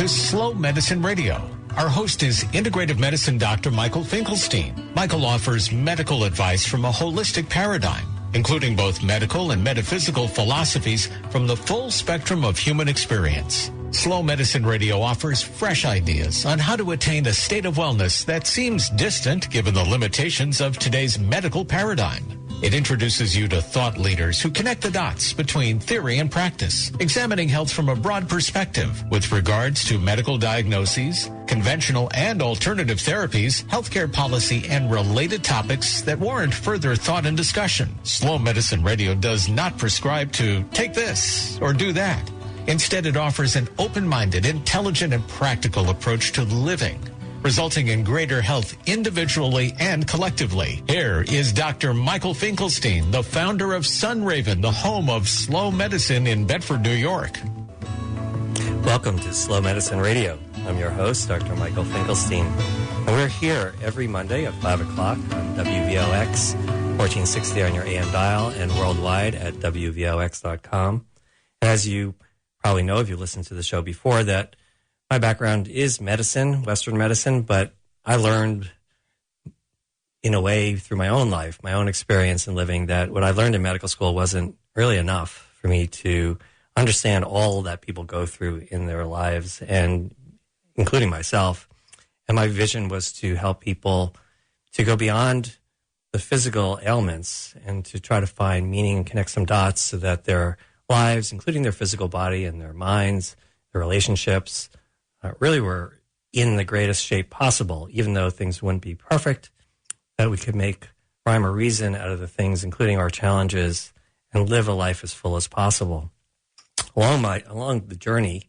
to Slow Medicine Radio. Our host is Integrative Medicine Dr. Michael Finkelstein. Michael offers medical advice from a holistic paradigm, including both medical and metaphysical philosophies from the full spectrum of human experience. Slow Medicine Radio offers fresh ideas on how to attain a state of wellness that seems distant given the limitations of today's medical paradigm. It introduces you to thought leaders who connect the dots between theory and practice, examining health from a broad perspective with regards to medical diagnoses, conventional and alternative therapies, healthcare policy, and related topics that warrant further thought and discussion. Slow Medicine Radio does not prescribe to take this or do that. Instead, it offers an open-minded, intelligent, and practical approach to living, resulting in greater health individually and collectively. Here is Dr. Michael Finkelstein, the founder of Sunraven, the home of slow medicine in Bedford, New York. Welcome to Slow Medicine Radio. I'm your host, Dr. Michael Finkelstein, and we're here every Monday at 5 o'clock on WVOX, 1460 on your AM dial, and worldwide at WVOX.com. As you probably know if you listened to the show before, that my background is medicine, Western medicine, but I learned in a way through my own life, my own experience in living, that what I learned in medical school wasn't really enough for me to understand all that people go through in their lives, and including myself. And my vision was to help people to go beyond the physical ailments and to try to find meaning and connect some dots so that their lives, including their physical body and their minds, their relationships, really were in the greatest shape possible, even though things wouldn't be perfect, that we could make rhyme or reason out of the things, including our challenges, and live a life as full as possible. Along the journey,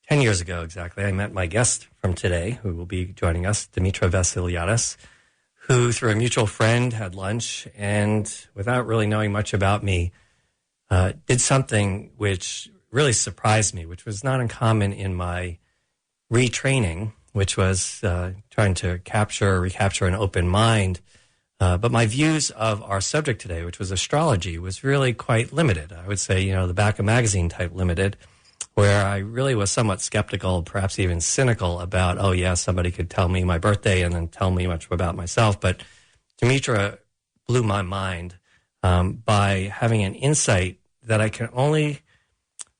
10 years ago exactly, I met my guest from today, who will be joining us, Demitra Vassiliadis, who through a mutual friend had lunch, and without really knowing much about me, did something which really surprised me, which was not uncommon in my retraining, which was trying to recapture an open mind. But my views of our subject today, which was astrology, was really quite limited. I would say, the back of magazine type limited, where I really was somewhat skeptical, perhaps even cynical about, oh yeah, somebody could tell me my birthday and then tell me much about myself. But Demitra blew my mind by having an insight that I can only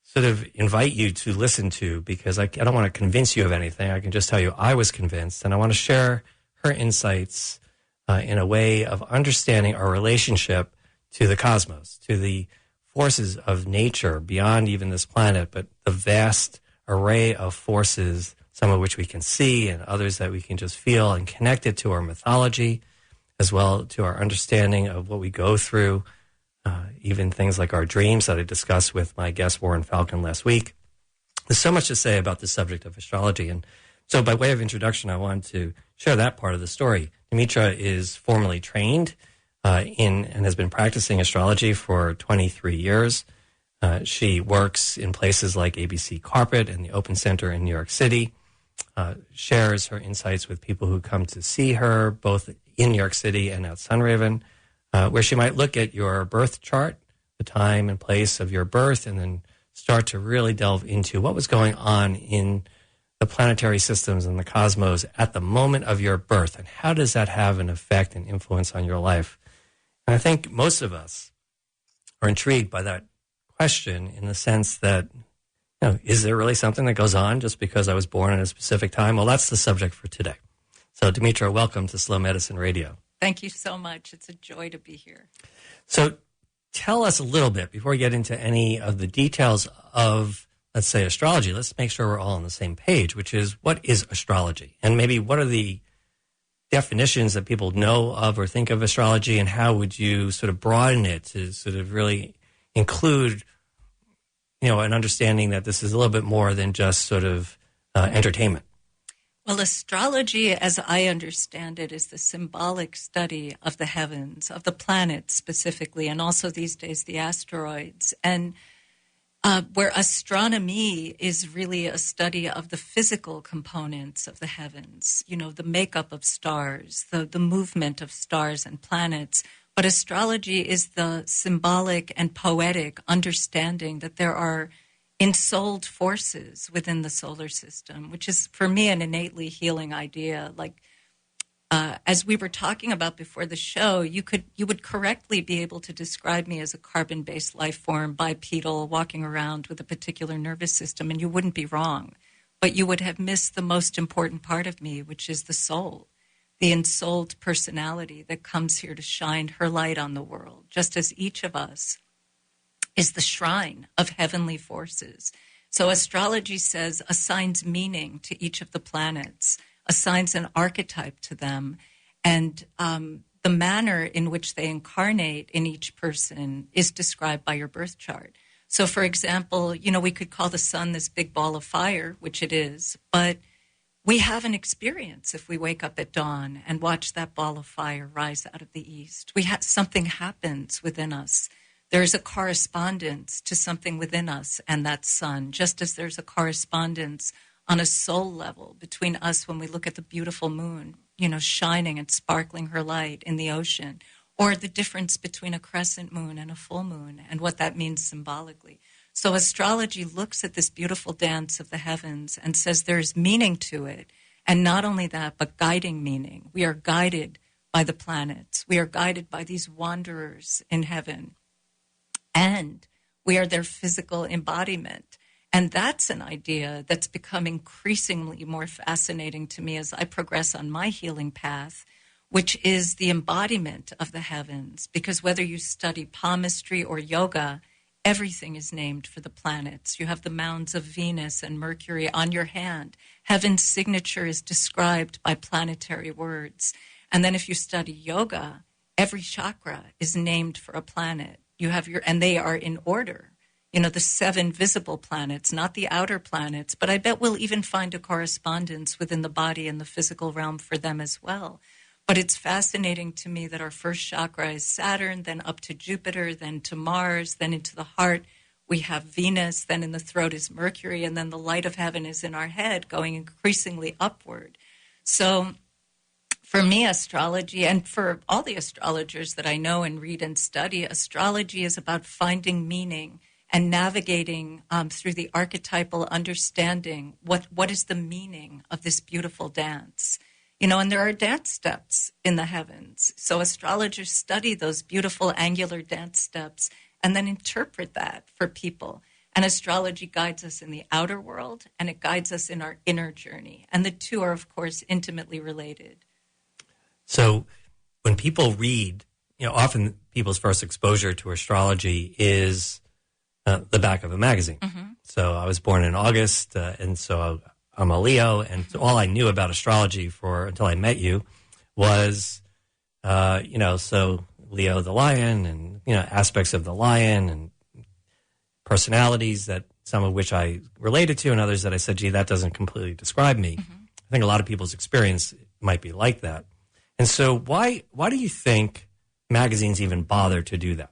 sort of invite you to listen to, because I don't want to convince you of anything. I can just tell you I was convinced, and I want to share her insights in a way of understanding our relationship to the cosmos, to the forces of nature beyond even this planet, but the vast array of forces, some of which we can see and others that we can just feel, and connect it to our mythology, as well to our understanding of what we go through, even things like our dreams that I discussed with my guest Warren Falcon last week. There's so much to say about the subject of astrology. And so by way of introduction, I wanted to share that part of the story. Demitra is formally trained and has been practicing astrology for 23 years. She works in places like ABC Carpet and the Open Center in New York City, shares her insights with people who come to see her, both in New York City and at Sunraven, where she might look at your birth chart, the time and place of your birth, and then start to really delve into what was going on in the planetary systems and the cosmos at the moment of your birth, and how does that have an effect and influence on your life. And I think most of us are intrigued by that question, in the sense that, is there really something that goes on just because I was born at a specific time? Well, that's the subject for today. So, Demitra, welcome to Slow Medicine Radio. Thank you so much. It's a joy to be here. So tell us a little bit, before we get into any of the details of, let's say, astrology, let's make sure we're all on the same page, which is, what is astrology? And maybe what are the definitions that people know of or think of astrology, and how would you sort of broaden it to sort of really include, an understanding that this is a little bit more than just sort of entertainment? Well, astrology, as I understand it, is the symbolic study of the heavens, of the planets specifically, and also these days the asteroids. And where astronomy is really a study of the physical components of the heavens, the makeup of stars, the movement of stars and planets. But astrology is the symbolic and poetic understanding that there are ensouled forces within the solar system, which is, for me, an innately healing idea. Like, as we were talking about before the show, you would correctly be able to describe me as a carbon-based life form, bipedal, walking around with a particular nervous system, and you wouldn't be wrong. But you would have missed the most important part of me, which is the soul, the ensouled personality that comes here to shine her light on the world, just as each of us is the shrine of heavenly forces. So astrology says assigns meaning to each of the planets, assigns an archetype to them, and the manner in which they incarnate in each person is described by your birth chart. So, for example, we could call the sun this big ball of fire, which it is, but we have an experience if we wake up at dawn and watch that ball of fire rise out of the east. Something happens within us. There's a correspondence to something within us and that sun, just as there's a correspondence on a soul level between us when we look at the beautiful moon, shining and sparkling her light in the ocean, or the difference between a crescent moon and a full moon and what that means symbolically. So astrology looks at this beautiful dance of the heavens and says there's meaning to it. And not only that, but guiding meaning. We are guided by the planets. We are guided by these wanderers in heaven. And we are their physical embodiment. And that's an idea that's become increasingly more fascinating to me as I progress on my healing path, which is the embodiment of the heavens. Because whether you study palmistry or yoga, everything is named for the planets. You have the mounds of Venus and Mercury on your hand. Heaven's signature is described by planetary words. And then if you study yoga, every chakra is named for a planet. And they are in order. The 7 visible planets, not the outer planets, but I bet we'll even find a correspondence within the body and the physical realm for them as well. But it's fascinating to me that our first chakra is Saturn, then up to Jupiter, then to Mars, then into the heart we have Venus, then in the throat is Mercury, and then the light of heaven is in our head, going increasingly upward. So for me, astrology, and for all the astrologers that I know and read and study, astrology is about finding meaning and navigating through the archetypal understanding what is the meaning of this beautiful dance. And there are dance steps in the heavens. So astrologers study those beautiful angular dance steps and then interpret that for people. And astrology guides us in the outer world and it guides us in our inner journey. And the two are, of course, intimately related. So when people read, often people's first exposure to astrology is the back of a magazine. Mm-hmm. So I was born in August, and so I'm a Leo, and so all I knew about astrology until I met you was, so Leo the lion and, aspects of the lion and personalities that some of which I related to and others that I said, gee, that doesn't completely describe me. Mm-hmm. I think a lot of people's experience might be like that. And so why do you think magazines even bother to do that?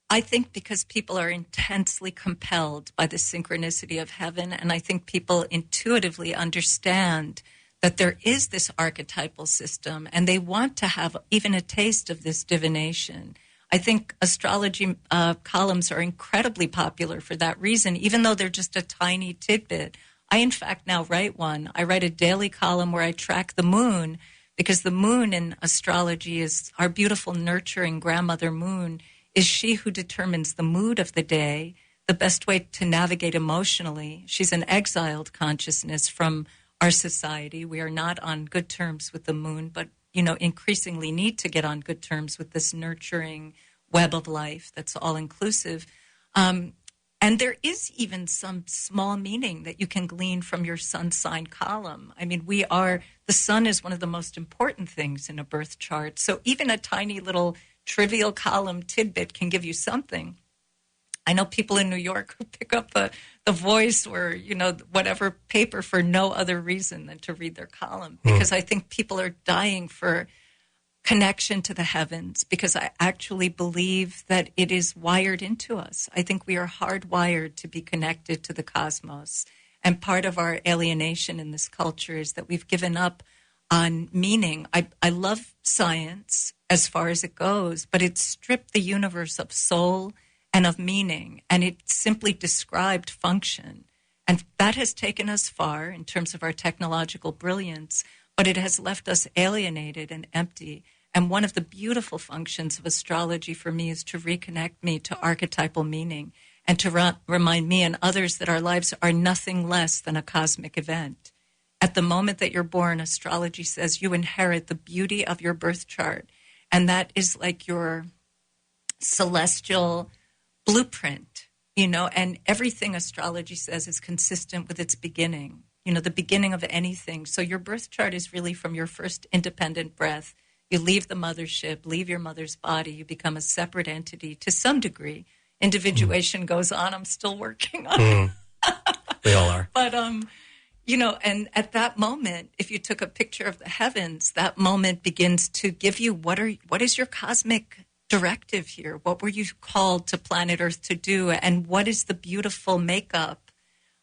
I think because people are intensely compelled by the synchronicity of heaven, and I think people intuitively understand that there is this archetypal system, and they want to have even a taste of this divination. I think astrology columns are incredibly popular for that reason, even though they're just a tiny tidbit. I, in fact, now write one. I write a daily column where I track the moon, because the moon in astrology is our beautiful, nurturing grandmother moon, is she who determines the mood of the day, the best way to navigate emotionally. She's an exiled consciousness from our society. We are not on good terms with the moon, but, increasingly need to get on good terms with this nurturing web of life that's all-inclusive. And there is even some small meaning that you can glean from your sun sign column. I mean, the sun is one of the most important things in a birth chart. So even a tiny little trivial column tidbit can give you something. I know people in New York who pick up the Voice or, whatever paper for no other reason than to read their column. Because I think people are dying for connection to the heavens, because I actually believe that it is wired into us. I think we are hardwired to be connected to the cosmos. And part of our alienation in this culture is that we've given up on meaning. I love science as far as it goes, but it stripped the universe of soul and of meaning, and it simply described function. And that has taken us far in terms of our technological brilliance, but it has left us alienated and empty. And one of the beautiful functions of astrology for me is to reconnect me to archetypal meaning and to remind me and others that our lives are nothing less than a cosmic event. At the moment that you're born, astrology says you inherit the beauty of your birth chart, and that is like your celestial blueprint, and everything astrology says is consistent with its beginning, the beginning of anything. So your birth chart is really from your first independent breath. You leave the mothership, leave your mother's body, you become a separate entity to some degree. Individuation goes on. I'm still working on it. We all are. But, and at that moment, if you took a picture of the heavens, that moment begins to give you what is your cosmic directive here? What were you called to planet Earth to do? And what is the beautiful makeup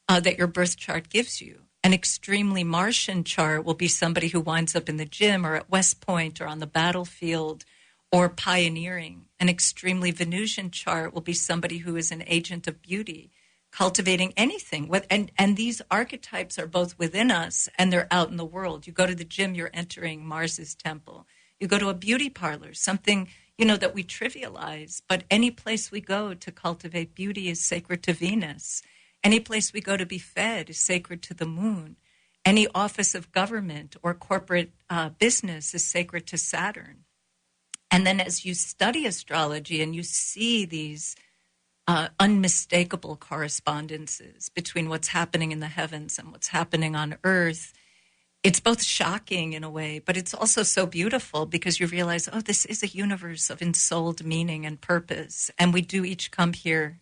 that your birth chart gives you? An extremely Martian chart will be somebody who winds up in the gym or at West Point or on the battlefield or pioneering. An extremely Venusian chart will be somebody who is an agent of beauty, cultivating anything. And these archetypes are both within us and they're out in the world. You go to the gym, you're entering Mars's temple. You go to a beauty parlor, something that we trivialize, but any place we go to cultivate beauty is sacred to Venus. Any place we go to be fed is sacred to the moon. Any office of government or corporate business is sacred to Saturn. And then as you study astrology and you see these unmistakable correspondences between what's happening in the heavens and what's happening on Earth, it's both shocking in a way, but it's also so beautiful because you realize, this is a universe of ensouled meaning and purpose. And we do each come here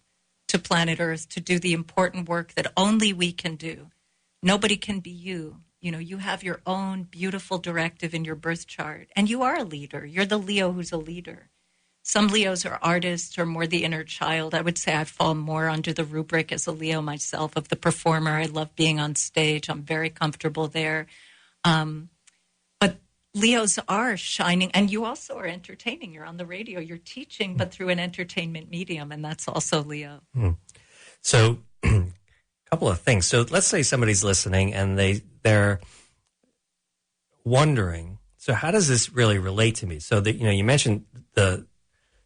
to planet Earth to do the important work that only we can do. Nobody can be you. You have your own beautiful directive in your birth chart, and you are a leader. You're the Leo who's a leader. Some Leos are artists or more the inner child. I would say I fall more under the rubric as a Leo myself of the performer. I love being on stage. I'm very comfortable there. But Leos are shining, and you also are entertaining. You're on the radio, you're teaching, but through an entertainment medium, and that's also Leo. So, a couple of things. So let's say somebody's listening and they're wondering, so how does this really relate to me? So that, you mentioned the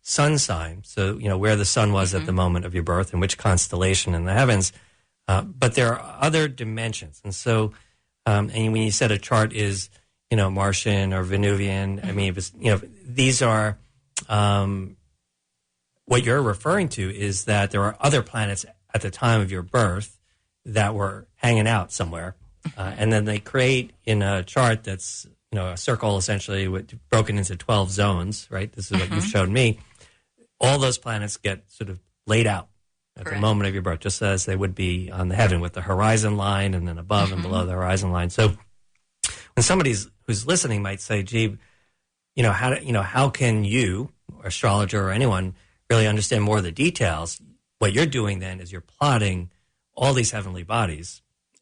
sun sign, so, where the sun was at the moment of your birth and which constellation in the heavens, but there are other dimensions. And so, and when you said a chart is, Martian or Venusian, I mean, these are, what you're referring to is that there are other planets at the time of your birth that were hanging out somewhere. And then they create in a chart that's, a circle essentially broken into 12 zones, right? This is what you've shown me. All those planets get sort of laid out at the moment of your birth, just as they would be on the heaven with the horizon line and then above and below the horizon line. So when somebody who's listening might say, gee, how can you, or astrologer or anyone, really understand more of the details? What you're doing then is you're plotting all these heavenly bodies,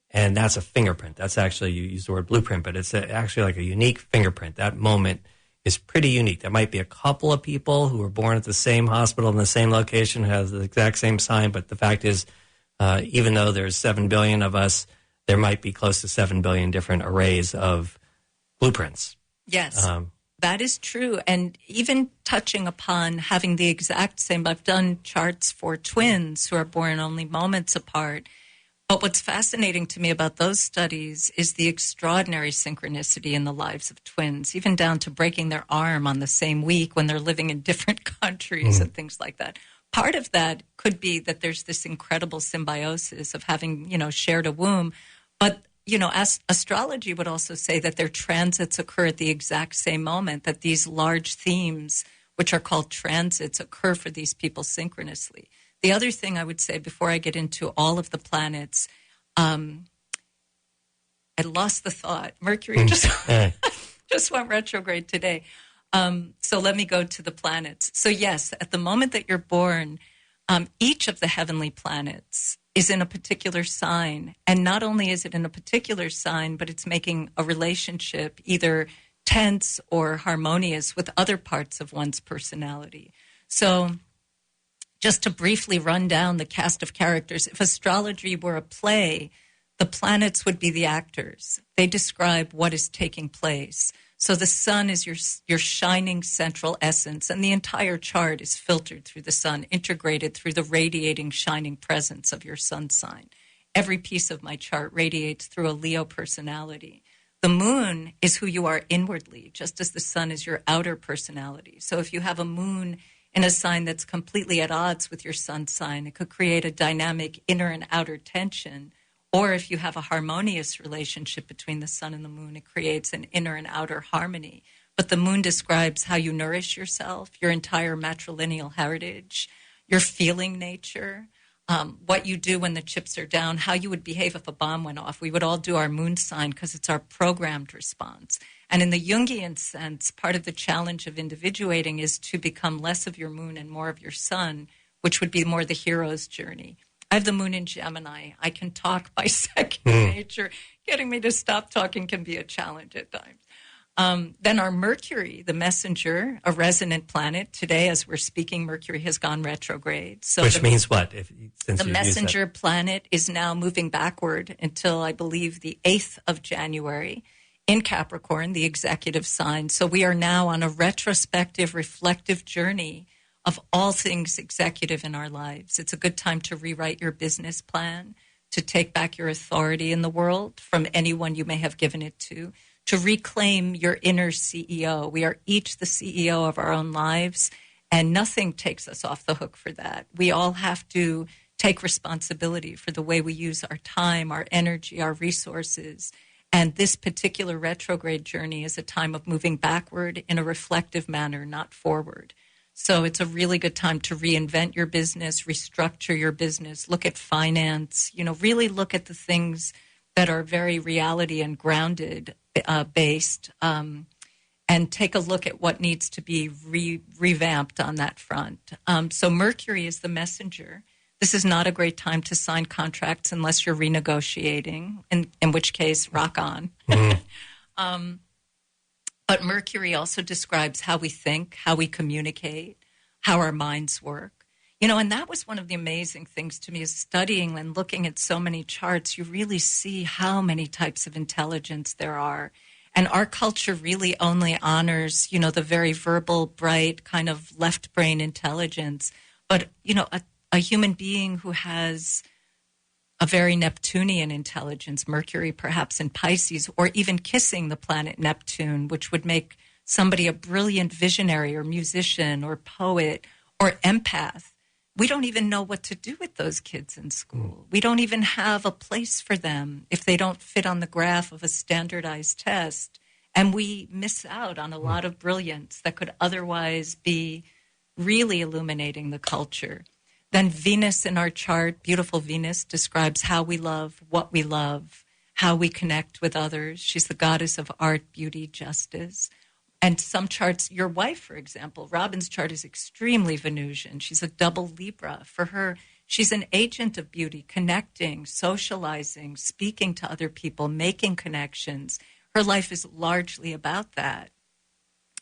and that's a fingerprint. That's actually, you use the word blueprint, but it's actually like a unique fingerprint. That moment is pretty unique. There might be a couple of people who were born at the same hospital in the same location, who have the exact same sign, but the fact is, even though there's 7 billion of us, there might be close to 7 billion different arrays of blueprints. Yes, that is true. And even touching upon having the exact same, I've done charts for twins who are born only moments apart. But what's fascinating to me about those studies is the extraordinary synchronicity in the lives of twins, even down to breaking their arm on the same week when they're living in different countries and things like that. Part of that could be that there's this incredible symbiosis of having, shared a womb. But, as astrology would also say that their transits occur at the exact same moment, that these large themes, which are called transits, occur for these people synchronously. The other thing I would say before I get into all of the planets, I lost the thought. Mercury just went retrograde today. So let me go to the planets. So yes, at the moment that you're born, each of the heavenly planets is in a particular sign. And not only is it in a particular sign, but it's making a relationship either tense or harmonious with other parts of one's personality. So Just to briefly run down the cast of characters, if astrology were a play, the planets would be the actors. They describe what is taking place. So the sun is your shining central essence, and the entire chart is filtered through the sun, integrated through the radiating, shining presence of your sun sign. Every piece of my chart radiates through a Leo personality. The moon is who you are inwardly, just as the sun is your outer personality. So if you have a moon in a sign that's completely at odds with your sun sign, it could create a dynamic inner and outer tension. Or if you have a harmonious relationship between the sun and the moon, it creates an inner and outer harmony. But the moon describes how you nourish yourself, your entire matrilineal heritage, your feeling nature, what you do when the chips are down, how you would behave if a bomb went off. We would all do our moon sign because it's our programmed response. And in the Jungian sense, part of the challenge of individuating is to become less of your moon and more of your sun, which would be more the hero's journey. I have the moon in Gemini. I can talk by second nature. Getting me to stop talking can be a challenge at times. Then our Mercury, the messenger, a resonant planet. Today, as we're speaking, Mercury has gone retrograde. So which means what? The messenger planet is now moving backward until, I believe, the 8th of January in Capricorn, the executive sign. So we are now on a retrospective, reflective journey of all things executive in our lives. It's a good time to rewrite your business plan, to take back your authority in the world from anyone you may have given it to reclaim your inner CEO. We are each the CEO of our own lives, and nothing takes us off the hook for that. We all have to take responsibility for the way we use our time, our energy, our resources. And this particular retrograde journey is a time of moving backward in a reflective manner, not forward. So it's a really good time to reinvent your business, restructure your business, look at finance, really look at the things that are very reality and grounded based, and take a look at what needs to be revamped on that front. So Mercury is the messenger. This is not a great time to sign contracts unless you're renegotiating, in which case, rock on. But Mercury also describes how we think, how we communicate, how our minds work. And that was one of the amazing things to me is studying and looking at so many charts. You really see how many types of intelligence there are. And our culture really only honors, the very verbal, bright, kind of left brain intelligence. But, a human being who has a very Neptunian intelligence, Mercury perhaps in Pisces, or even kissing the planet Neptune, which would make somebody a brilliant visionary or musician or poet or empath. We don't even know what to do with those kids in school. We don't even have a place for them if they don't fit on the graph of a standardized test. And we miss out on a lot of brilliance that could otherwise be really illuminating the culture. Then Venus in our chart, beautiful Venus, describes how we love, what we love, how we connect with others. She's the goddess of art, beauty, justice. And some charts, your wife, for example, Robin's chart is extremely Venusian. She's a double Libra. For her, she's an agent of beauty, connecting, socializing, speaking to other people, making connections. Her life is largely about that.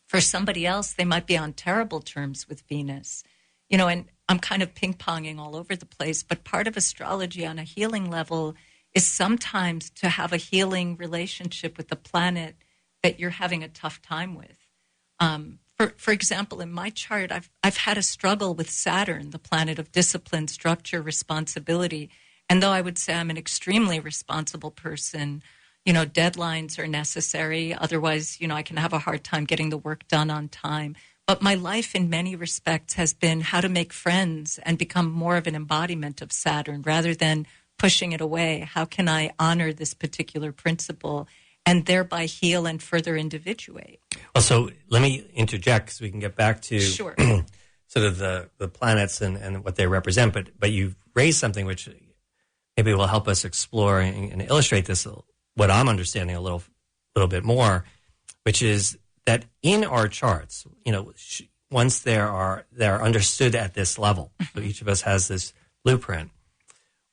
For somebody else, they might be on terrible terms with Venus. And I'm kind of ping-ponging all over the place, but part of astrology on a healing level is sometimes to have a healing relationship with the planet that you're having a tough time with. For example, in my chart, I've had a struggle with Saturn, the planet of discipline, structure, responsibility. And though I would say I'm an extremely responsible person, deadlines are necessary. Otherwise, I can have a hard time getting the work done on time. But my life in many respects has been how to make friends and become more of an embodiment of Saturn rather than pushing it away. How can I honor this particular principle and thereby heal and further individuate? Well, so let me interject because we can get back to sure. sort of the planets and what they represent. But you've raised something which maybe will help us explore and illustrate this, what I'm understanding a little bit more, which is that in our charts, once they're understood at this level, so each of us has this blueprint,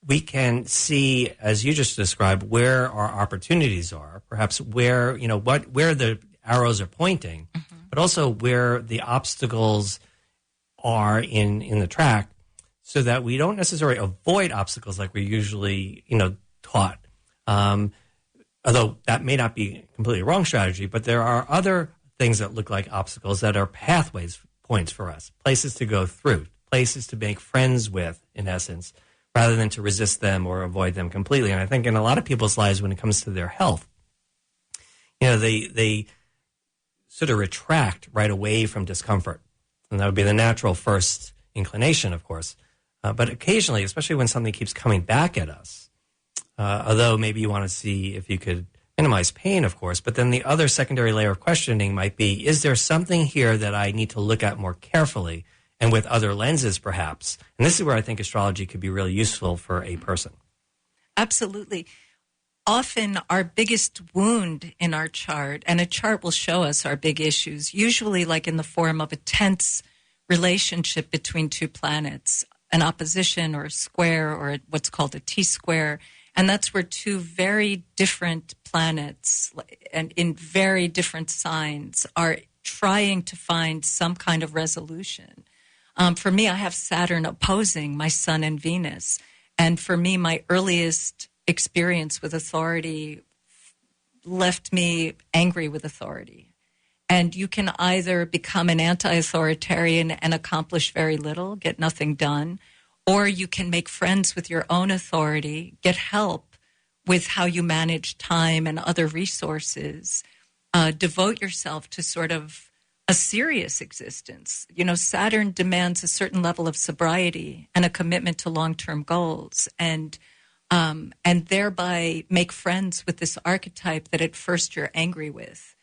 we can see, as you just described, where our opportunities are, perhaps where the arrows are pointing, but also where the obstacles are in the track. so that we don't necessarily avoid obstacles like we're usually, taught. Although that may not be a completely wrong strategy, but there are other things that look like obstacles that are pathways, points for us, places to go through, places to make friends with, in essence, rather than to resist them or avoid them completely. And I think in a lot of people's lives, when it comes to their health, they sort of retract right away from discomfort. And that would be the natural first inclination, of course. But occasionally, especially when something keeps coming back at us, although maybe you want to see if you could minimize pain, of course, but then the other secondary layer of questioning might be, is there something here that I need to look at more carefully and with other lenses, perhaps? And this is where I think astrology could be really useful for a person. Absolutely. Often our biggest wound in our chart, and a chart will show us our big issues, usually like in the form of a tense relationship between two planets, an opposition or a square or what's called a T-square. And that's where two very different planets and in very different signs are trying to find some kind of resolution. For me, I have Saturn opposing my Sun and Venus. And for me, my earliest experience with authority left me angry with authority. And you can either become an anti-authoritarian and accomplish very little, get nothing done, or you can make friends with your own authority, get help with how you manage time and other resources, devote yourself to sort of a serious existence. Saturn demands a certain level of sobriety and a commitment to long-term goals, and thereby make friends with this archetype that at first you're angry with.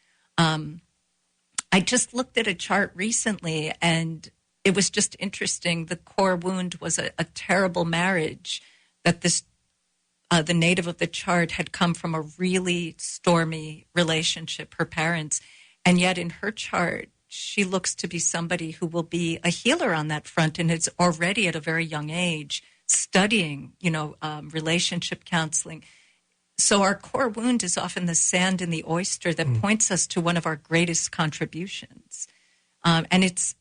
I just looked at a chart recently, and it was just interesting. The core wound was a terrible marriage that the native of the chart had come from a really stormy relationship, her parents. And yet in her chart, she looks to be somebody who will be a healer on that front and is already at a very young age studying, relationship counseling. So our core wound is often the sand in the oyster that points us to one of our greatest contributions. And it's,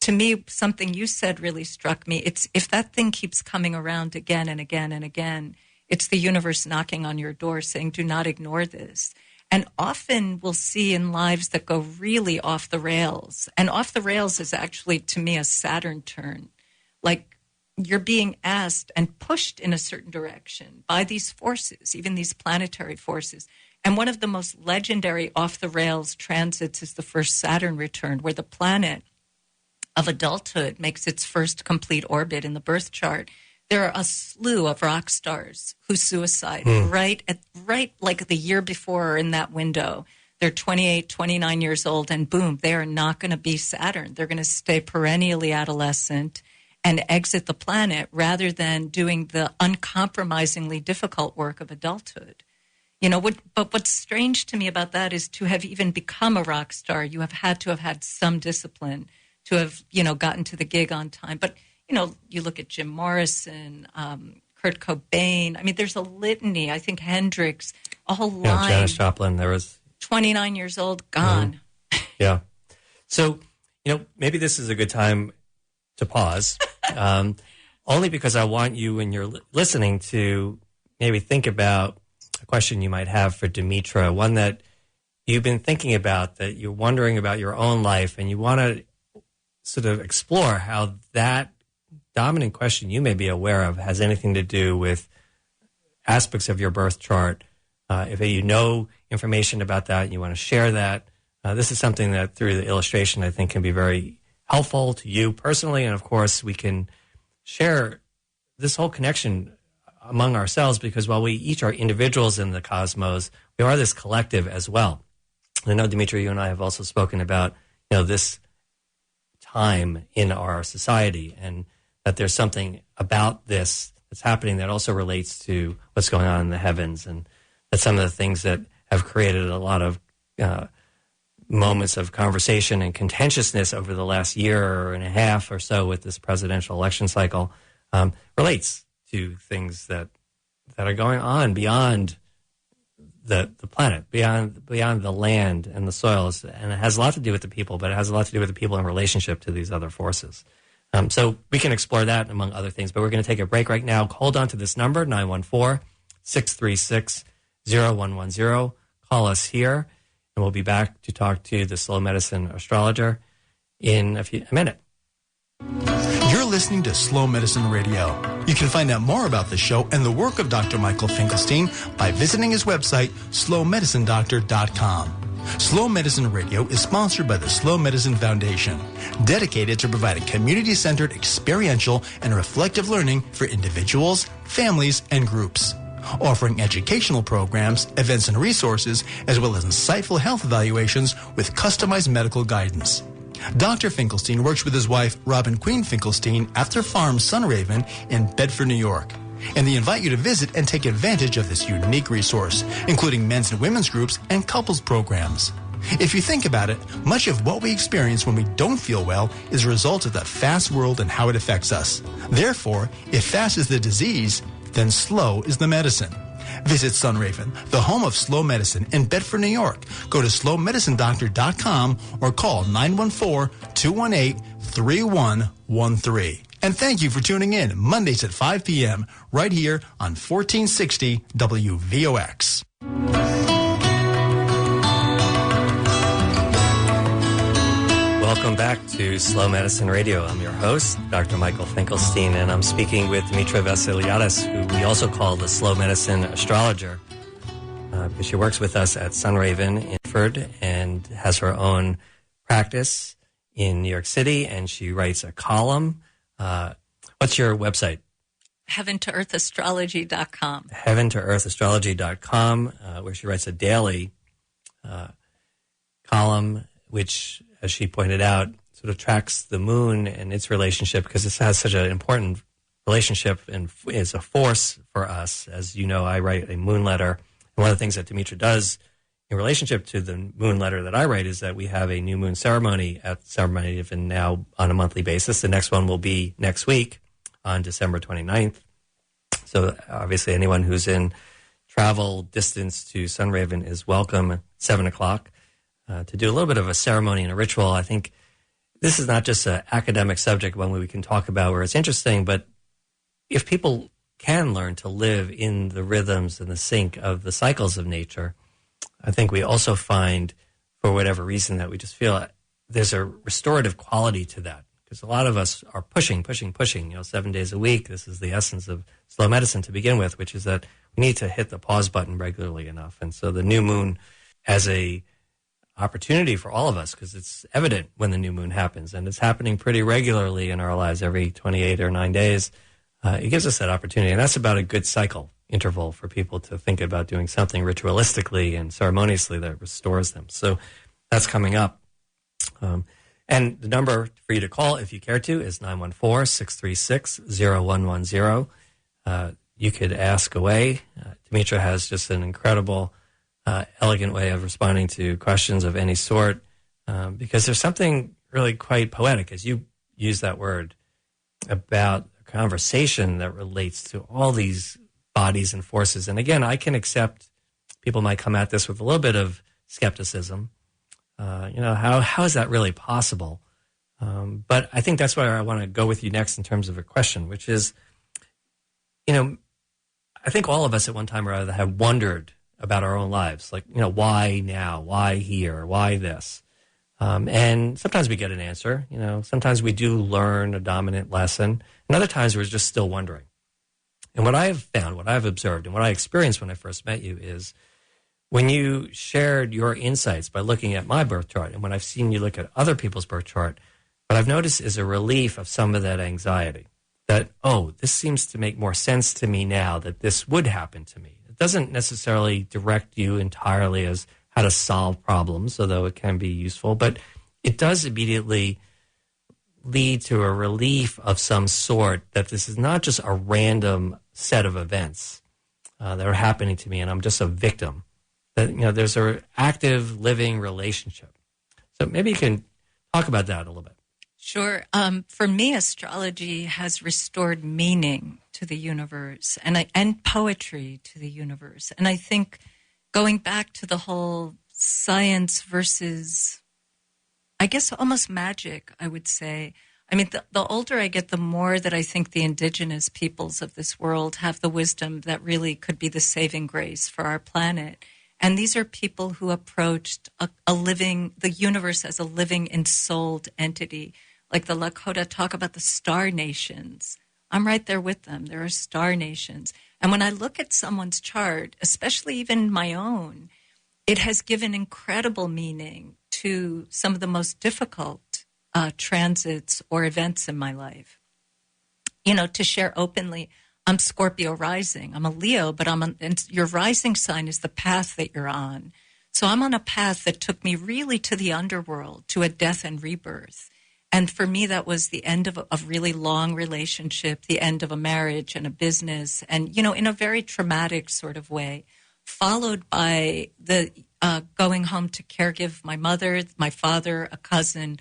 to me, something you said really struck me. It's if that thing keeps coming around again and again and again, it's the universe knocking on your door saying, do not ignore this. And often we'll see in lives that go really off the rails. And off the rails is actually, to me, a Saturn turn. Like you're being asked and pushed in a certain direction by these forces, even these planetary forces. And one of the most legendary off the rails transits is the first Saturn return, where the planet of adulthood makes its first complete orbit in the birth chart. There are a slew of rock stars who suicide right like the year before or in that window. They're 28, 29 years old, and boom, they are not going to be Saturn. They're going to stay perennially adolescent and exit the planet rather than doing the uncompromisingly difficult work of adulthood. But what's strange to me about that is to have even become a rock star, you have had to have had some discipline to have, gotten to the gig on time. But, you look at Jim Morrison, Kurt Cobain. I mean, there's a litany. I think Hendrix, a whole line. Janis Joplin, there was 29 years old, gone. Yeah. So, maybe this is a good time to pause, only because I want you, when you're listening, to maybe think about a question you might have for Demitra, one that you've been thinking about, that you're wondering about your own life, and you want to sort of explore how that dominant question you may be aware of has anything to do with aspects of your birth chart. If you know information about that and you want to share that, this is something that through the illustration I think can be very helpful to you personally. And of course, we can share this whole connection among ourselves, because while we each are individuals in the cosmos, we are this collective as well. And I know, Demitra, you and I have also spoken about, this time in our society, and that there's something about this that's happening that also relates to what's going on in the heavens. And that's some of the things that have created a lot of moments of conversation and contentiousness over the last year and a half or so with this presidential election cycle, relates to things that are going on beyond the planet, beyond the land and the soils. And it has a lot to do with the people, but it has a lot to do with the people in relationship to these other forces. So we can explore that among other things, but we're going to take a break right now. Hold on to this number, 914-636-0110. Call us here, and we'll be back to talk to the Slow Medicine Astrologer in a minute. You're listening to Slow Medicine Radio. You can find out more about the show and the work of Dr. Michael Finkelstein by visiting his website, slowmedicinedoctor.com. Slow Medicine Radio is sponsored by the Slow Medicine Foundation, dedicated to providing community-centered experiential and reflective learning for individuals, families, and groups, offering educational programs, events, and resources, as well as insightful health evaluations with customized medical guidance. Dr. Finkelstein works with his wife, Robin Queen Finkelstein, at their farm, Sunraven, in Bedford, New York. And they invite you to visit and take advantage of this unique resource, including men's and women's groups and couples programs. If you think about it, much of what we experience when we don't feel well is a result of the fast world and how it affects us. Therefore, if fast is the disease, then slow is the medicine. Visit Sunraven, the home of slow medicine in Bedford, New York. Go to slowmedicinedoctor.com or call 914-218-3113. And thank you for tuning in Mondays at 5 p.m. right here on 1460 WVOX. Welcome back to Slow Medicine Radio. I'm your host, Dr. Michael Finkelstein, and I'm speaking with Demitra Vassiliadis, who we also call the Slow Medicine Astrologer, because she works with us at Sunraven in Bedford and has her own practice in New York City, and she writes a column. What's your website? HeavenToEarthAstrology.com. HeavenToEarthAstrology.com, where she writes a daily column, which, as she pointed out, sort of tracks the moon and its relationship, because it has such an important relationship and is a force for us. As you know, I write a moon letter. And one of the things that Demitra does in relationship to the moon letter that I write is that we have a new moon ceremony at Sunraven now on a monthly basis. The next one will be next week on December 29th. So obviously anyone who's in travel distance to Sunraven is welcome at 7 o'clock. To do a little bit of a ceremony and a ritual. I think this is not just an academic subject, one we can talk about where it's interesting, but if people can learn to live in the rhythms and the sync of the cycles of nature, I think we also find, for whatever reason, that we just feel there's a restorative quality to that. Because a lot of us are pushing, 7 days a week. This is the essence of slow medicine to begin with, which is that we need to hit the pause button regularly enough. And so the new moon as a opportunity for all of us, because it's evident when the new moon happens, and it's happening pretty regularly in our lives every 28 or 9 days. It gives us that opportunity, and that's about a good cycle interval for people to think about doing something ritualistically and ceremoniously that restores them. So that's coming up. And the number for you to call, if you care to, is 914-636-0110. You could ask away. Demitra has just an incredible elegant way of responding to questions of any sort, because there's something really quite poetic, as you use that word, about a conversation that relates to all these bodies and forces. And again, I can accept people might come at this with a little bit of skepticism. How is that really possible? But I think that's where I want to go with you next in terms of a question, which is, I think all of us at one time or other have wondered about our own lives, like, why now, why here, why this? And sometimes we get an answer, sometimes we do learn a dominant lesson, and other times we're just still wondering. And what I have found, what I've observed, and what I experienced when I first met you is when you shared your insights by looking at my birth chart, and when I've seen you look at other people's birth chart, what I've noticed is a relief of some of that anxiety, that, this seems to make more sense to me now that this would happen to me. It doesn't necessarily direct you entirely as how to solve problems, although it can be useful, but it does immediately lead to a relief of some sort that this is not just a random set of events that are happening to me and I'm just a victim. That, there's an active living relationship. So maybe you can talk about that a little bit. Sure. For me, astrology has restored meaning to the universe and poetry to the universe. And I think going back to the whole science versus, I guess, almost magic, I would say. I mean, the older I get, the more that I think the indigenous peoples of this world have the wisdom that really could be the saving grace for our planet. And these are people who approached the universe as a living, ensouled entity. Like the Lakota talk about the star nations. I'm right there with them. There are star nations. And when I look at someone's chart, especially even my own, it has given incredible meaning to some of the most difficult transits or events in my life. To share openly, I'm Scorpio rising. I'm a Leo, but and your rising sign is the path that you're on. So I'm on a path that took me really to the underworld, to a death and rebirth. And for me, that was the end of a really long relationship, the end of a marriage and a business, and, in a very traumatic sort of way, followed by the going home to caregive my mother, my father, a cousin.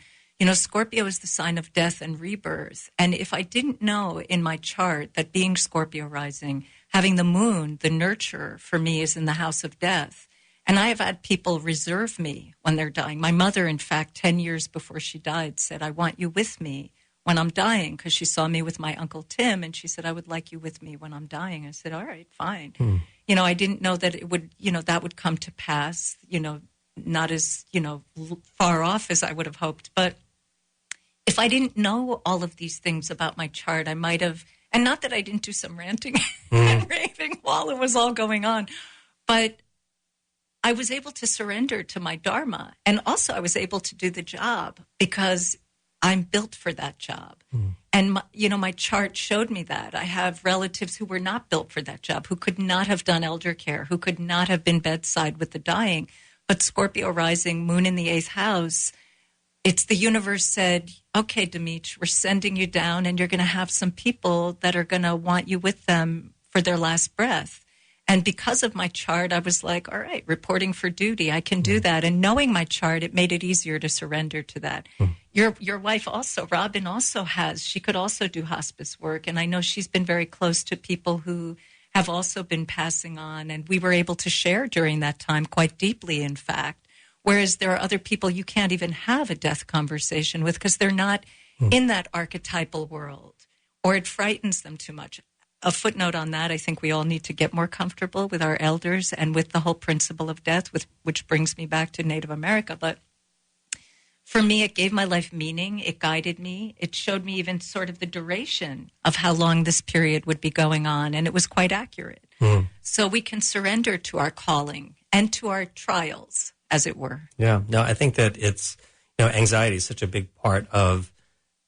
Scorpio is the sign of death and rebirth. And if I didn't know in my chart that being Scorpio rising, having the moon, the nurturer for me is in the house of death. And I have had people reserve me when they're dying. My mother, in fact, 10 years before she died, said, I want you with me when I'm dying, because she saw me with my Uncle Tim, and she said, I would like you with me when I'm dying. I said, all right, fine. I didn't know that it would, that would come to pass, not as, far off as I would have hoped. But if I didn't know all of these things about my chart, I might have, and not that I didn't do some ranting and raving while it was all going on, but I was able to surrender to my dharma. And also I was able to do the job because I'm built for that job. And, my chart showed me that. I have relatives who were not built for that job, who could not have done elder care, who could not have been bedside with the dying. But Scorpio rising, moon in the 8th house, it's the universe said, okay, Demitra, we're sending you down, and you're going to have some people that are going to want you with them for their last breath. And because of my chart, I was like, all right, reporting for duty, I can do that. And knowing my chart, it made it easier to surrender to that. Your wife also, Robin, also she could also do hospice work. And I know she's been very close to people who have also been passing on. And we were able to share during that time quite deeply, in fact. Whereas there are other people you can't even have a death conversation with because they're not in that archetypal world, or it frightens them too much. A footnote on that, I think we all need to get more comfortable with our elders and with the whole principle of death, which brings me back to Native America. But for me, it gave my life meaning. It guided me. It showed me even sort of the duration of how long this period would be going on, and it was quite accurate. So we can surrender to our calling and to our trials, as it were. Yeah, no, I think that it's, anxiety is such a big part of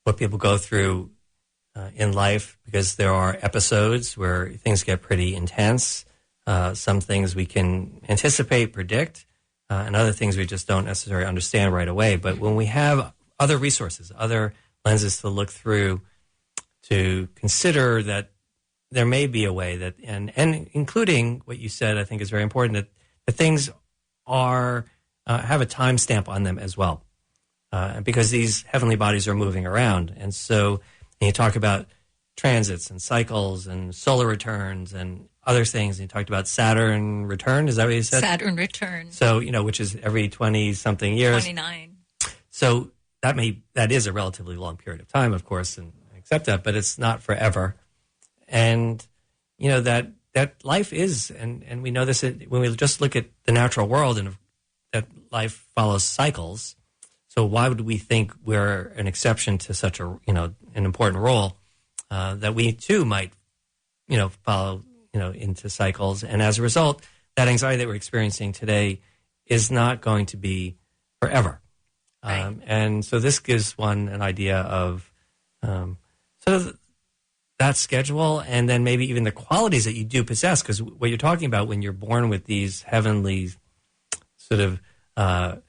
what people go through in life, because there are episodes where things get pretty intense. Some things we can anticipate, predict, and other things we just don't necessarily understand right away. But when we have other resources, other lenses to look through, to consider that there may be a way that, and including what you said, I think is very important, that things are have a timestamp on them as well, because these heavenly bodies are moving around. And so you talk about transits and cycles and solar returns and other things. And you talked about Saturn return. Is that what you said? Saturn return. So, which is every 20-something years. 29. So that is a relatively long period of time, of course, and I accept that, but it's not forever. And, that life is, and we know this when we just look at the natural world, and that life follows cycles. So why would we think we're an exception to such an important role, that we too might, follow, into cycles. And as a result, that anxiety that we're experiencing today is not going to be forever. Right. And so this gives one an idea of sort of that schedule, and then maybe even the qualities that you do possess, because what you're talking about when you're born with these heavenly sort of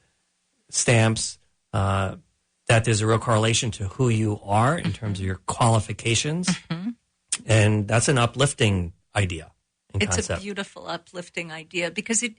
stamps, that there's a real correlation to who you are in terms of your qualifications. And that's an uplifting idea and it's concept. A beautiful uplifting idea, because it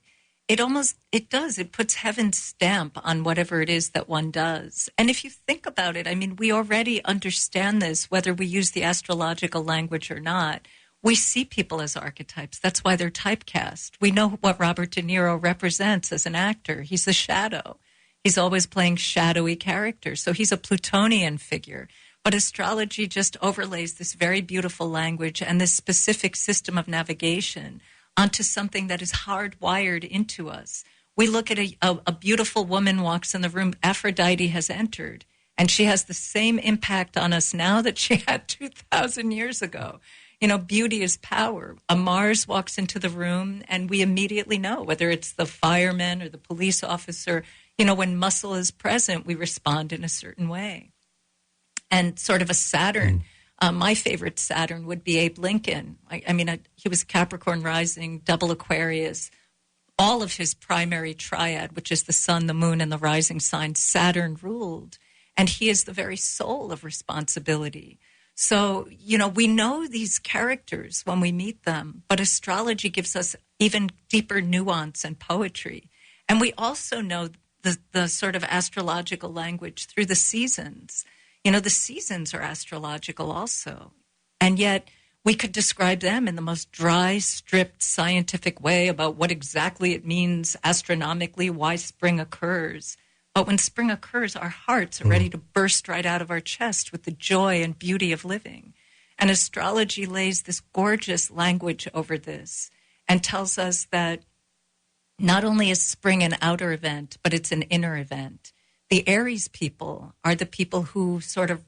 puts heaven's stamp on whatever it is that one does. And if you think about it, I mean, we already understand this, whether we use the astrological language or not. We see people as archetypes. That's why they're typecast. We know what Robert De Niro represents as an actor. He's the shadow. He's always playing shadowy characters. So he's a Plutonian figure. But astrology just overlays this very beautiful language and this specific system of navigation onto something that is hardwired into us. We look at a beautiful woman walks in the room, Aphrodite has entered, and she has the same impact on us now that she had 2,000 years ago. Beauty is power. A Mars walks into the room, and we immediately know, whether it's the fireman or the police officer, when muscle is present, we respond in a certain way. And sort of a Saturn, my favorite Saturn would be Abe Lincoln. He was Capricorn rising, double Aquarius. All of his primary triad, which is the sun, the moon, and the rising sign, Saturn ruled. And he is the very soul of responsibility. So, we know these characters when we meet them, but astrology gives us even deeper nuance and poetry. And we also know the sort of astrological language through the seasons. The seasons are astrological also. And yet we could describe them in the most dry, stripped, scientific way about what exactly it means astronomically, why spring occurs. But when spring occurs, our hearts are ready to burst right out of our chest with the joy and beauty of living. And astrology lays this gorgeous language over this and tells us that not only is spring an outer event, but it's an inner event. The Aries people are the people who sort of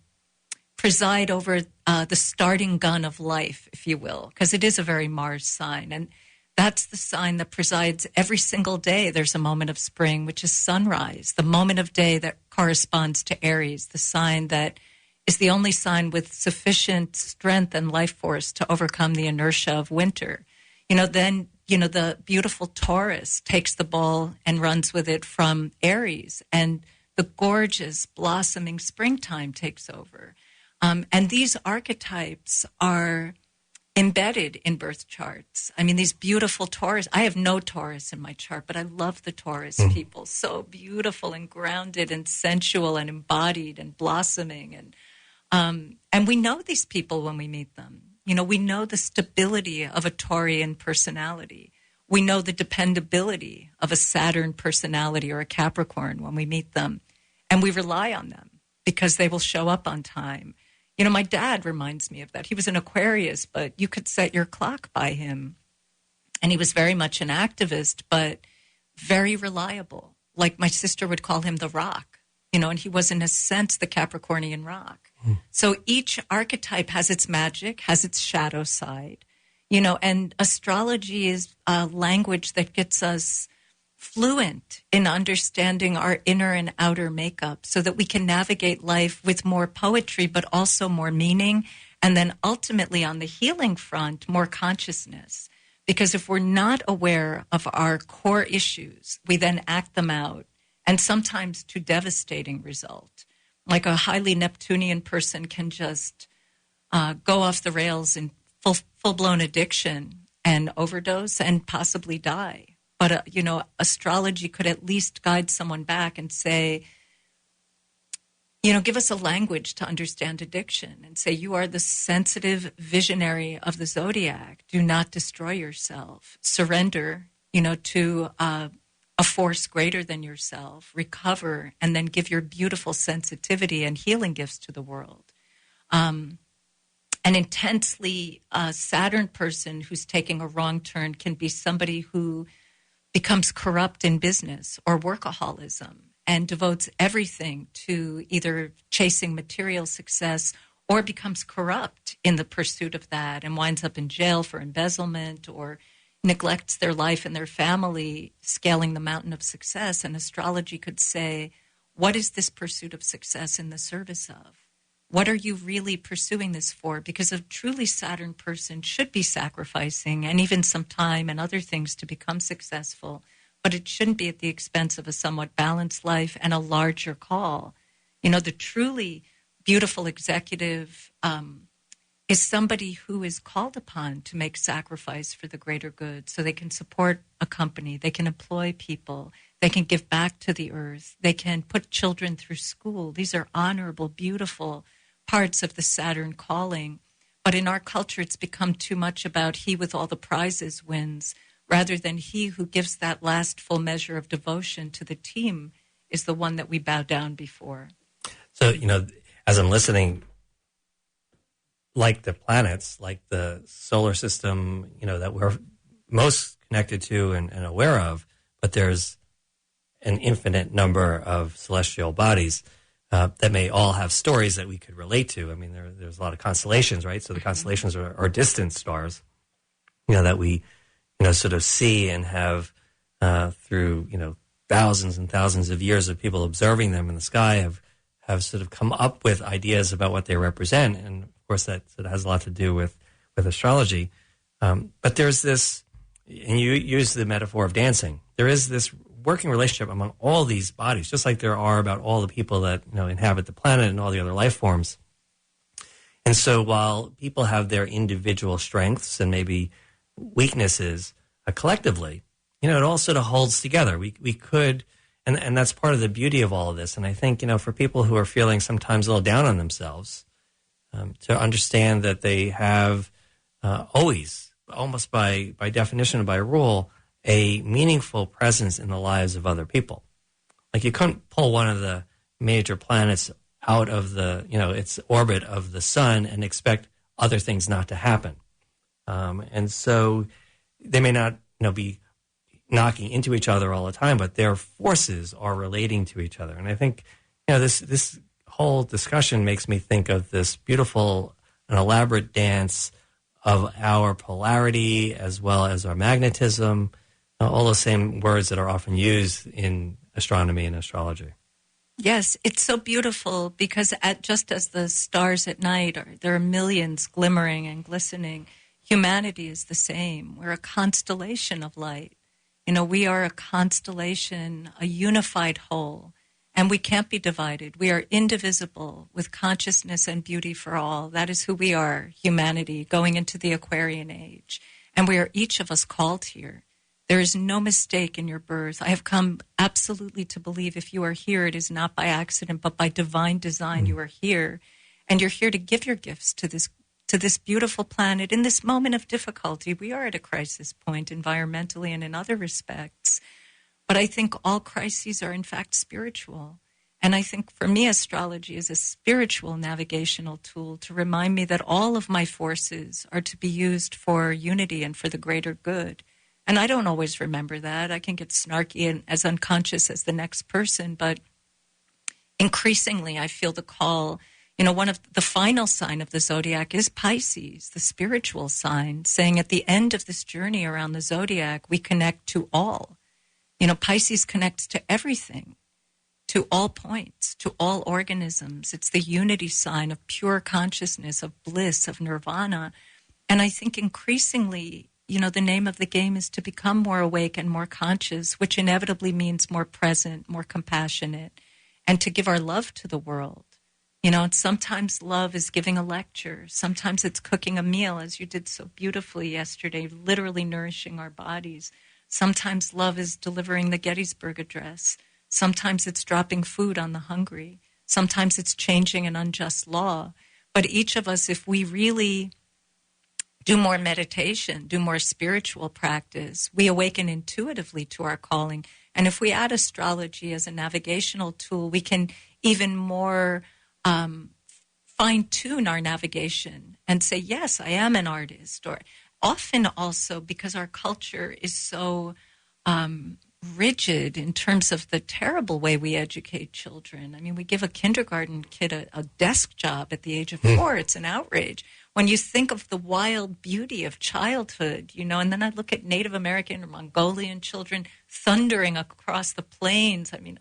preside over the starting gun of life, if you will, because it is a very Mars sign. And that's the sign that presides every single day. There's a moment of spring, which is sunrise, the moment of day that corresponds to Aries, the sign that is the only sign with sufficient strength and life force to overcome the inertia of winter. Then the beautiful Taurus takes the ball and runs with it from Aries, and the gorgeous blossoming springtime takes over. And these archetypes are embedded in birth charts. These beautiful Taurus. I have no Taurus in my chart, but I love the Taurus people. So beautiful and grounded and sensual and embodied and blossoming. And we know these people when we meet them. We know the stability of a Taurian personality. We know the dependability of a Saturn personality or a Capricorn when we meet them. And we rely on them because they will show up on time. My dad reminds me of that. He was an Aquarius, but you could set your clock by him. And he was very much an activist, but very reliable. Like my sister would call him the rock, and he was in a sense the Capricornian rock. So each archetype has its magic, has its shadow side, and astrology is a language that gets us fluent in understanding our inner and outer makeup so that we can navigate life with more poetry, but also more meaning. And then ultimately on the healing front, more consciousness. Because if we're not aware of our core issues, we then act them out, and sometimes to devastating result. Like a highly Neptunian person can just go off the rails in full-blown addiction and overdose and possibly die. But, astrology could at least guide someone back and say, give us a language to understand addiction and say, you are the sensitive visionary of the zodiac. Do not destroy yourself. Surrender, to a force greater than yourself. Recover, and then give your beautiful sensitivity and healing gifts to the world. An intensely Saturn person who's taking a wrong turn can be somebody who becomes corrupt in business or workaholism and devotes everything to either chasing material success or becomes corrupt in the pursuit of that and winds up in jail for embezzlement or neglects their life and their family, scaling the mountain of success. And astrology could say, what is this pursuit of success in the service of? What are you really pursuing this for? Because a truly Saturn person should be sacrificing and even some time and other things to become successful, but it shouldn't be at the expense of a somewhat balanced life and a larger call. The truly beautiful executive is somebody who is called upon to make sacrifice for the greater good so they can support a company, they can employ people, they can give back to the earth, they can put children through school. These are honorable, beautiful parts of the Saturn calling. But in our culture, it's become too much about he with all the prizes wins, rather than he who gives that last full measure of devotion to the team is the one that we bow down before. So, as I'm listening, like the planets, like the solar system, that we're most connected to and aware of, but there's an infinite number of celestial bodies that may all have stories that we could relate to. I mean, there's a lot of constellations, right? So the constellations are distant stars, that we, sort of see and have through, thousands and thousands of years of people observing them in the sky have sort of come up with ideas about what they represent. And of course that sort of has a lot to do with astrology. But there's this, and you use the metaphor of dancing, there is this working relationship among all these bodies, just like there are about all the people that inhabit the planet and all the other life forms. And so while people have their individual strengths and maybe weaknesses collectively, it all sort of holds together. We could, and that's part of the beauty of all of this. And I think, for people who are feeling sometimes a little down on themselves, to understand that they have always, almost by definition and by rule, a meaningful presence in the lives of other people. Like you couldn't pull one of the major planets out of the, its orbit of the sun and expect other things not to happen. And so they may not, be knocking into each other all the time, but their forces are relating to each other. And I think, this whole discussion makes me think of this beautiful and elaborate dance of our polarity as well as our magnetism, all the same words that are often used in astronomy and astrology. Yes, it's so beautiful because just as the stars at night, there are millions glimmering and glistening, humanity is the same. We're a constellation of light. We are a constellation, a unified whole, and we can't be divided. We are indivisible with consciousness and beauty for all. That is who we are, humanity, going into the Aquarian age. And we are each of us called here. There is no mistake in your birth. I have come absolutely to believe if you are here, it is not by accident, but by divine design you are here. And you're here to give your gifts to this beautiful planet in this moment of difficulty. We are at a crisis point environmentally and in other respects. But I think all crises are in fact spiritual. And I think for me, astrology is a spiritual navigational tool to remind me that all of my forces are to be used for unity and for the greater good. And I don't always remember that. I can get snarky and as unconscious as the next person, but increasingly I feel the call. One of the final sign of the zodiac is Pisces, the spiritual sign, saying at the end of this journey around the zodiac, we connect to all. Pisces connects to everything, to all points, to all organisms. It's the unity sign of pure consciousness, of bliss, of nirvana. And I think increasingly, the name of the game is to become more awake and more conscious, which inevitably means more present, more compassionate, and to give our love to the world. And sometimes love is giving a lecture. Sometimes it's cooking a meal, as you did so beautifully yesterday, literally nourishing our bodies. Sometimes love is delivering the Gettysburg Address. Sometimes it's dropping food on the hungry. Sometimes it's changing an unjust law. But each of us, if we really do more meditation, do more spiritual practice, we awaken intuitively to our calling. And if we add astrology as a navigational tool, we can even more fine-tune our navigation and say, yes, I am an artist. Or often also because our culture is so rigid in terms of the terrible way we educate children. I mean, we give a kindergarten kid a desk job at the age of 4. It's an outrage. When you think of the wild beauty of childhood, and then I look at Native American or Mongolian children thundering across the plains. I mean,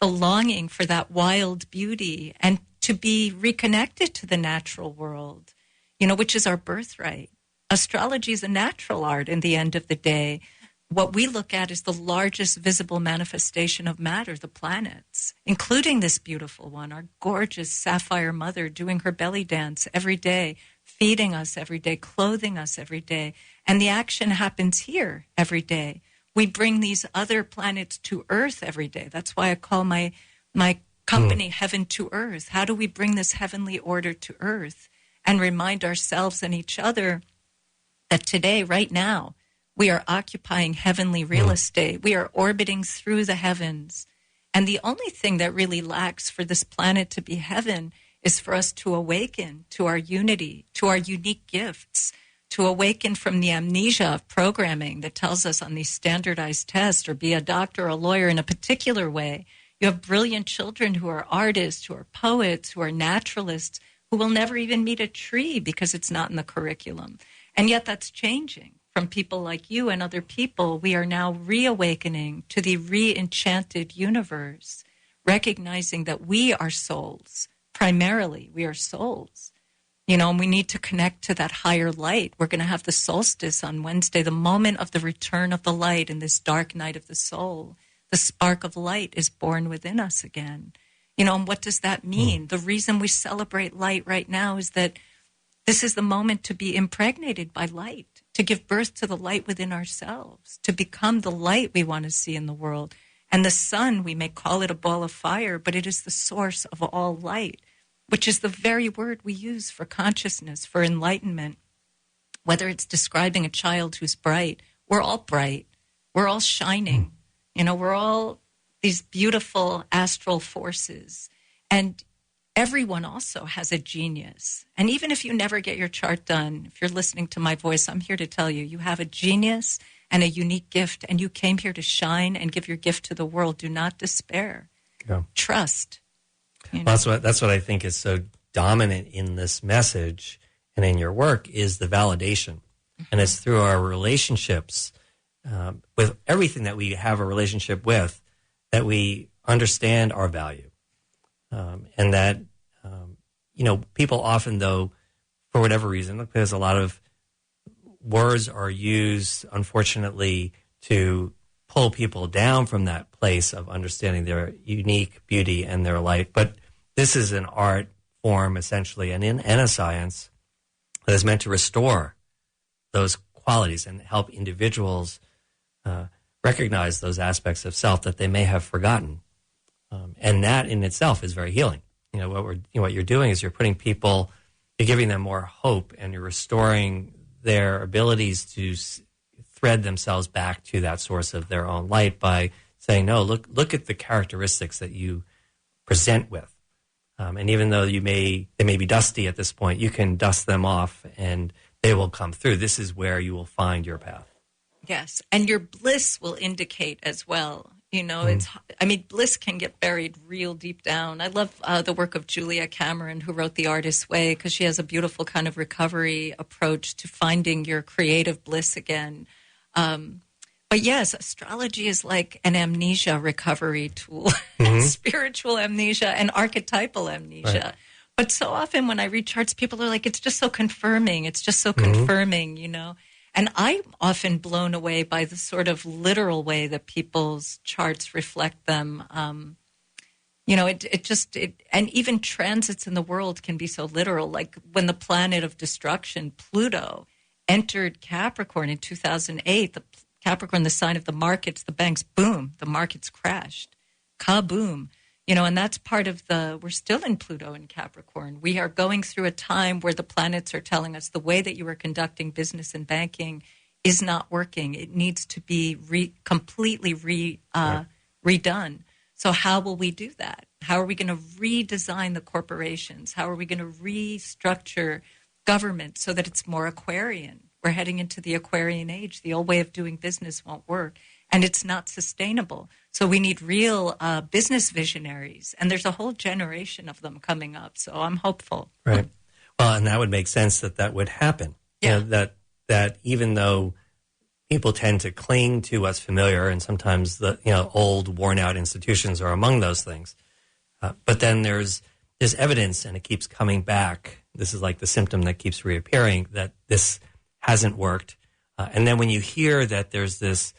the longing for that wild beauty and to be reconnected to the natural world, which is our birthright. Astrology is a natural art in the end of the day. What we look at is the largest visible manifestation of matter, the planets, including this beautiful one, our gorgeous sapphire mother doing her belly dance every day, feeding us every day, clothing us every day. And the action happens here every day. We bring these other planets to Earth every day. That's why I call my company Heaven to Earth. How do we bring this heavenly order to Earth and remind ourselves and each other that today, right now, we are occupying heavenly real estate. We are orbiting through the heavens. And the only thing that really lacks for this planet to be heaven is for us to awaken to our unity, to our unique gifts, to awaken from the amnesia of programming that tells us on these standardized tests, or be a doctor or a lawyer in a particular way. You have brilliant children who are artists, who are poets, who are naturalists, who will never even meet a tree because it's not in the curriculum. And yet that's changing. From people like you and other people, we are now reawakening to the re-enchanted universe, recognizing that we are souls. Primarily, we are souls. And we need to connect to that higher light. We're going to have the solstice on Wednesday, the moment of the return of the light in this dark night of the soul. The spark of light is born within us again. And what does that mean? The reason we celebrate light right now is that this is the moment to be impregnated by light, to give birth to the light within ourselves, to become the light we want to see in the world. And the sun, we may call it a ball of fire, but it is the source of all light, which is the very word we use for consciousness, for enlightenment. Whether it's describing a child who's bright, we're all bright, we're all shining. We're all these beautiful astral forces. And everyone also has a genius. And even if you never get your chart done, if you're listening to my voice, I'm here to tell you, you have a genius and a unique gift, and you came here to shine and give your gift to the world. Do not despair. Yeah. Trust. Well, that's what I think is so dominant in this message and in your work is the validation. Mm-hmm. And it's through our relationships with everything that we have a relationship with that we understand our value. And that, people often, though, for whatever reason, because a lot of words are used, unfortunately, to pull people down from that place of understanding their unique beauty and their light. But this is an art form, essentially, and a science that is meant to restore those qualities and help individuals recognize those aspects of self that they may have forgotten. And that in itself is very healing. What you're doing is you're giving them more hope, and you're restoring their abilities to thread themselves back to that source of their own light by saying, no, look at the characteristics that you present with. And even though they may be dusty at this point, you can dust them off and they will come through. This is where you will find your path. Yes, and your bliss will indicate as well. Bliss can get buried real deep down. I love the work of Julia Cameron, who wrote The Artist's Way, because she has a beautiful kind of recovery approach to finding your creative bliss again. But yes, astrology is like an amnesia recovery tool, spiritual amnesia and archetypal amnesia. Right. But so often when I read charts, people are like, it's just so confirming. It's just so confirming, And I'm often blown away by the sort of literal way that people's charts reflect them. And even transits in the world can be so literal. Like when the planet of destruction, Pluto, entered Capricorn in 2008, Capricorn, the sign of the markets, the banks, boom, the markets crashed. Kaboom. And that's part of we're still in Pluto in Capricorn. We are going through a time where the planets are telling us the way that you are conducting business and banking is not working. It needs to be completely redone. So how will we do that? How are we going to redesign the corporations? How are we going to restructure government so that it's more Aquarian? We're heading into the Aquarian age. The old way of doing business won't work, and it's not sustainable. So we need real business visionaries, and there's a whole generation of them coming up. So I'm hopeful. Right. Well, and that would make sense that would happen. Yeah. That even though people tend to cling to what's familiar, and sometimes the old, worn-out institutions are among those things, but then there's evidence, and it keeps coming back. This is like the symptom that keeps reappearing, that this hasn't worked. And then when you hear that there's this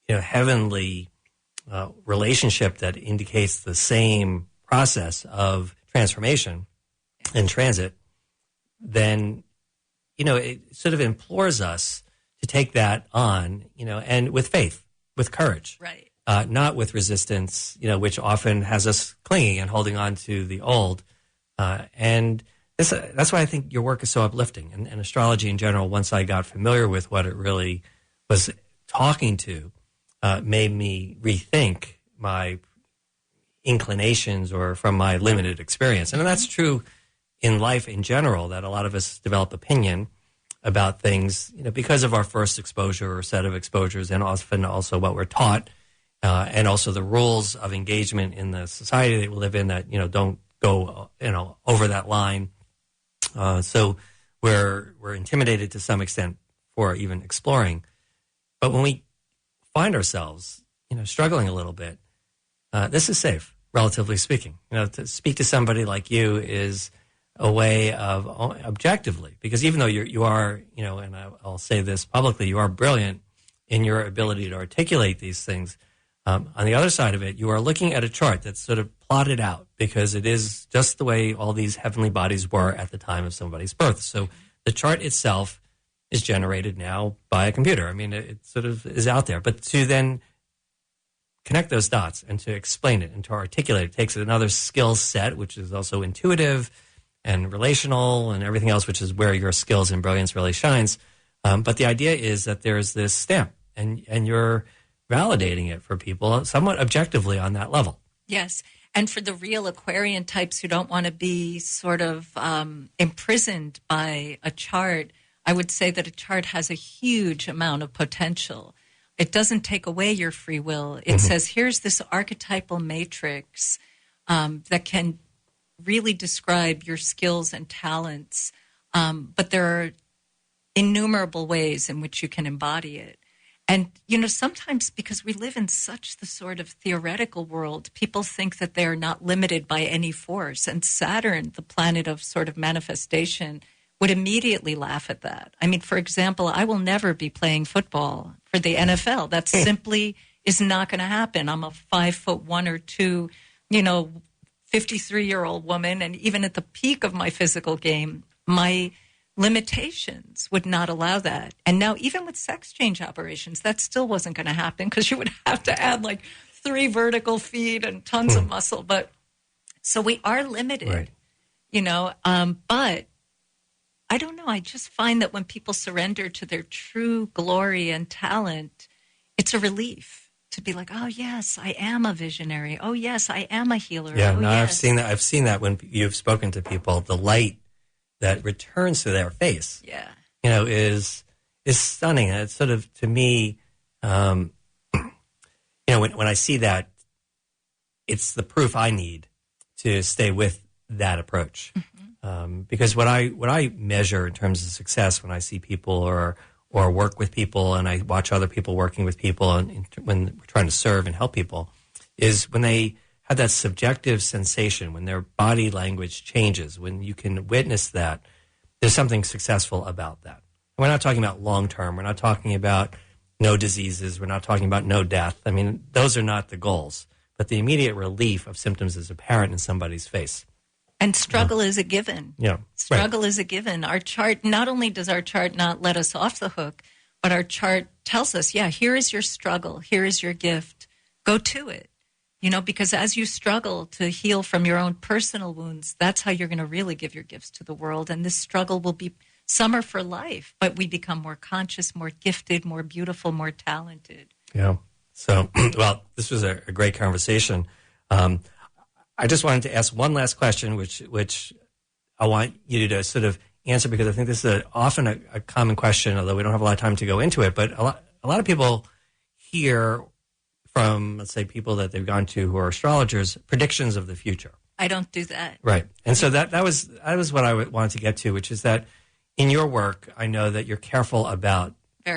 heavenly relationship that indicates the same process of transformation and transit, then, it sort of implores us to take that on, and with faith, with courage. Right. Not with resistance, which often has us clinging and holding on to the old. And that's why I think your work is so uplifting. And astrology in general, once I got familiar with what it really was talking to, made me rethink my inclinations or from my limited experience. And that's true in life in general, that a lot of us develop opinion about things, because of our first exposure or set of exposures, and often also what we're taught, and also the rules of engagement in the society that we live in that, don't go, over that line. So we're intimidated to some extent for even exploring. But when we find ourselves, struggling a little bit, this is safe, relatively speaking. To speak to somebody like you is a way of objectively, because even though you are, and I'll say this publicly, you are brilliant in your ability to articulate these things. On the other side of it, you are looking at a chart that's sort of plotted out, because it is just the way all these heavenly bodies were at the time of somebody's birth. So the chart itself is generated now by a computer. I mean, it sort of is out there. But to then connect those dots and to explain it and to articulate it takes another skill set, which is also intuitive and relational and everything else, which is where your skills and brilliance really shines. But the idea is that there's this stamp, and you're validating it for people somewhat objectively on that level. Yes. And for the real Aquarian types who don't want to be sort of imprisoned by a chart, I would say that a chart has a huge amount of potential. It doesn't take away your free will. It says, here's this archetypal matrix that can really describe your skills and talents, but there are innumerable ways in which you can embody it. And, sometimes because we live in such the sort of theoretical world, people think that they're not limited by any force. And Saturn, the planet of sort of manifestation, would immediately laugh at that. I mean, for example, I will never be playing football for the NFL. That simply is not going to happen. I'm a 5'1" or 2", 53-year-old woman, and even at the peak of my physical game, my limitations would not allow that. And now even with sex change operations, that still wasn't going to happen, because you would have to add like 3 vertical feet and tons of muscle. But so we are limited, but I don't know. I just find that when people surrender to their true glory and talent, it's a relief to be like, oh, yes, I am a visionary. Oh, yes, I am a healer. Yeah, oh, no, yes. I've seen that when you've spoken to people, the light that returns to their face, is stunning. And it's sort of, to me, when I see that, it's the proof I need to stay with that approach. Because what I measure in terms of success when I see people or work with people, and I watch other people working with people, and when we're trying to serve and help people, is when they have that subjective sensation, when their body language changes, when you can witness that, there's something successful about that. We're not talking about long term. We're not talking about no diseases. We're not talking about no death. I mean, those are not the goals. But the immediate relief of symptoms is apparent in somebody's face. And struggle is a given. Yeah, struggle is a given. Our chart, not only does our chart not let us off the hook, but our chart tells us, here is your struggle. Here is your gift. Go to it. Because as you struggle to heal from your own personal wounds, that's how you're going to really give your gifts to the world. And this struggle will be, some are for life, but we become more conscious, more gifted, more beautiful, more talented. Yeah. So, well, this was a great conversation. I just wanted to ask one last question, which I want you to sort of answer, because I think this is often a common question, although we don't have a lot of time to go into it. But a lot of people hear from, let's say, people that they've gone to who are astrologers, predictions of the future. I don't do that. Right. And so that was what I wanted to get to, which is that in your work, I know that you're careful about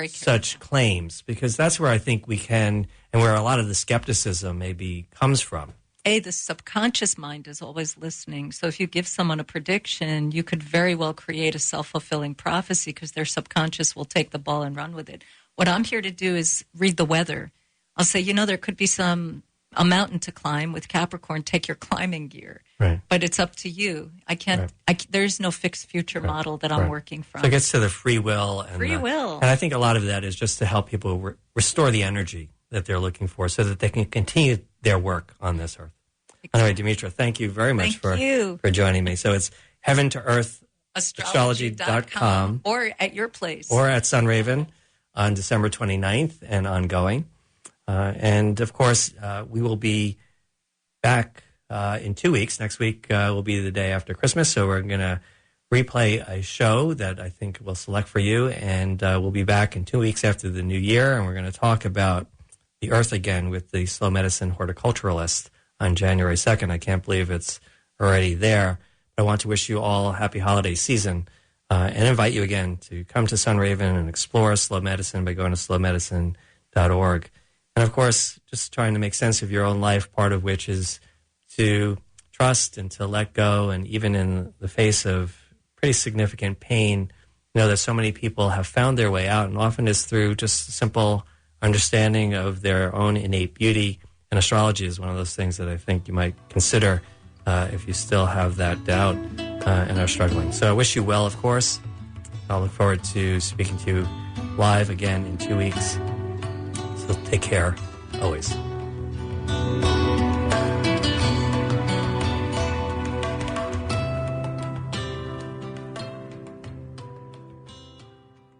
such claims, because that's where I think we can, and where a lot of the skepticism maybe comes from. The subconscious mind is always listening. So if you give someone a prediction, you could very well create a self-fulfilling prophecy, because their subconscious will take the ball and run with it. What I'm here to do is read the weather. I'll say, there could be a mountain to climb with Capricorn. Take your climbing gear. Right. But it's up to you. I can't. There's no fixed future model that I'm working from. So it gets to the free will. And will. And I think a lot of that is just to help people restore the energy that they're looking for, so that they can continue their work on this earth. Anyway, Demitra, thank you very much for joining me. So it's Heaven to Earth Astrology.com, or at your place, or at Sunraven on December 29th and ongoing. And of course, we will be back in 2 weeks. Next week will be the day after Christmas, so we're going to replay a show that I think we'll select for you, and we'll be back in 2 weeks after the new year, and we're going to talk about the Earth again with the Slow Medicine Horticulturalist on January 2nd. I can't believe it's already there. But I want to wish you all a happy holiday season and invite you again to come to Sunraven and explore slow medicine by going to slowmedicine.org. And of course, just trying to make sense of your own life, part of which is to trust and to let go, and even in the face of pretty significant pain, know that so many people have found their way out, and often it's through just simple understanding of their own innate beauty. And astrology is one of those things that I think you might consider if you still have that doubt and are struggling. So I wish you well, of course. I'll look forward to speaking to you live again in 2 weeks. So take care, always.